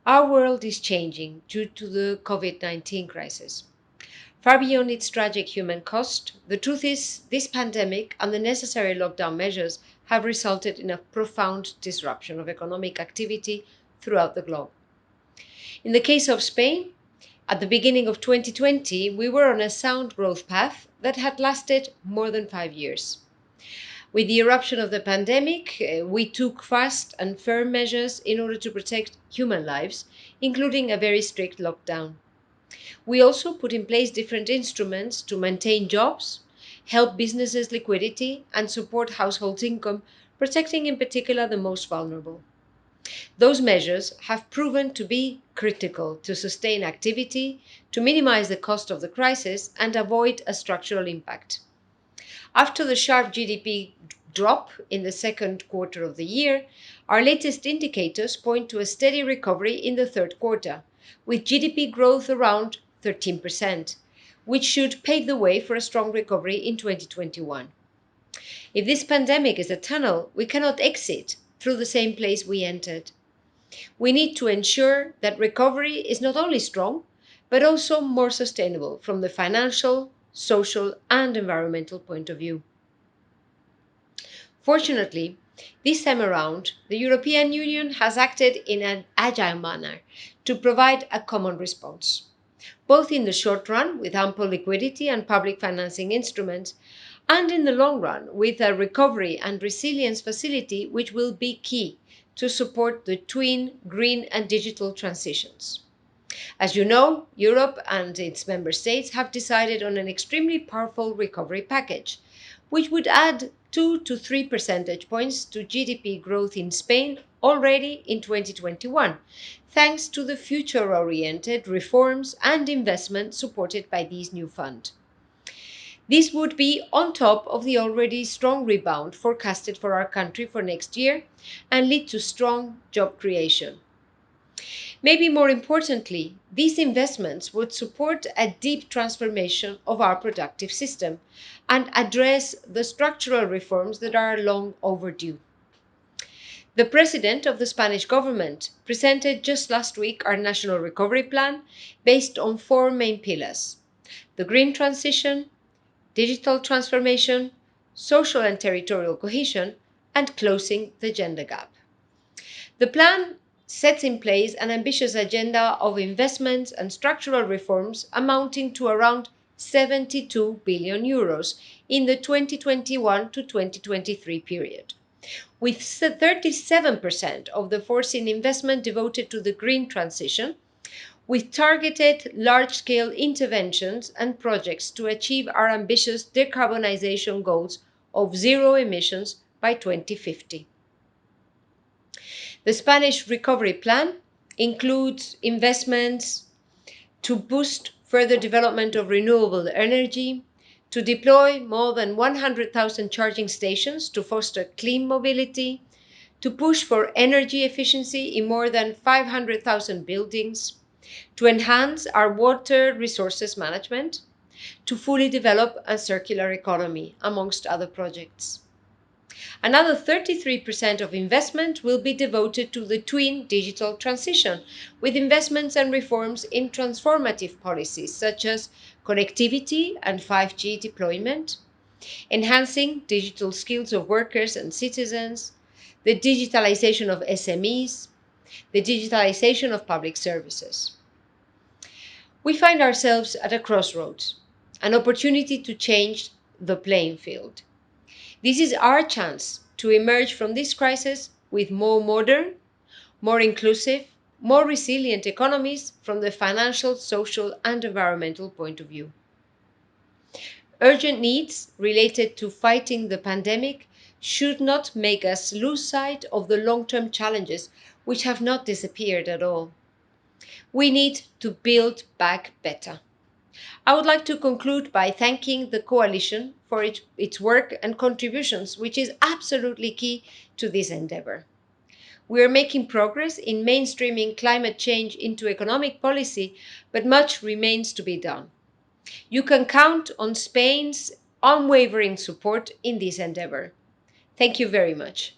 Our world is changing due to the COVID-19 crisis. Far beyond its tragic human cost, the truth is this pandemic and the necessary lockdown measures have resulted in a profound disruption of economic activity throughout the globe. In the case of Spain, at the beginning of 2020, we were on a sound growth path that had lasted more than 5 years. With the eruption of the pandemic, we took fast and firm measures in order to protect human lives, including a very strict lockdown. We also put in place different instruments to maintain jobs, help businesses' liquidity, and support households' income, protecting in particular the most vulnerable. Those measures have proven to be critical to sustain activity, to minimize the cost of the crisis, and avoid a structural impact. After the sharp GDP drop in the second quarter of the year, our latest indicators point to a steady recovery in the third quarter, with GDP growth around 13%, which should pave the way for a strong recovery in 2021. If this pandemic is a tunnel, we cannot exit through the same place we entered. We need to ensure that recovery is not only strong, but also more sustainable from the financial, social, and environmental point of view. Fortunately, this time around, the European Union has acted in an agile manner to provide a common response, both in the short run with ample liquidity and public financing instruments, and in the long run with a recovery and resilience facility which will be key to support the twin green and digital transitions. As you know, Europe and its member states have decided on an extremely powerful recovery package, which would add 2 to 3 percentage points to GDP growth in Spain already in 2021, thanks to the future-oriented reforms and investment supported by this new fund. This would be on top of the already strong rebound forecasted for our country for next year and lead to strong job creation. Maybe more importantly, these investments would support a deep transformation of our productive system and address the structural reforms that are long overdue. The president of the Spanish government presented just last week our national recovery plan based on four main pillars: the green transition, digital transformation, social and territorial cohesion, and closing the gender gap. The plan sets in place an ambitious agenda of investments and structural reforms amounting to around 72 billion euros in the 2021 to 2023 period, with 37% of the foreseen investment devoted to the green transition, with targeted large-scale interventions and projects to achieve our ambitious decarbonization goals of zero emissions by 2050. The Spanish recovery plan includes investments to boost further development of renewable energy, to deploy more than 100,000 charging stations to foster clean mobility, to push for energy efficiency in more than 500,000 buildings, to enhance our water resources management, to fully develop a circular economy, amongst other projects. Another 33% of investment will be devoted to the twin digital transition, with investments and reforms in transformative policies such as connectivity and 5G deployment, enhancing digital skills of workers and citizens, the digitalization of SMEs, the digitalization of public services. We find ourselves at a crossroads, an opportunity to change the playing field. This is our chance to emerge from this crisis with more modern, more inclusive, more resilient economies from the financial, social, and environmental point of view. Urgent needs related to fighting the pandemic should not make us lose sight of the long-term challenges which have not disappeared at all. We need to build back better. I would like to conclude by thanking the coalition for its work and contributions, which is absolutely key to this endeavor. We are making progress in mainstreaming climate change into economic policy, but much remains to be done. You can count on Spain's unwavering support in this endeavor. Thank you very much.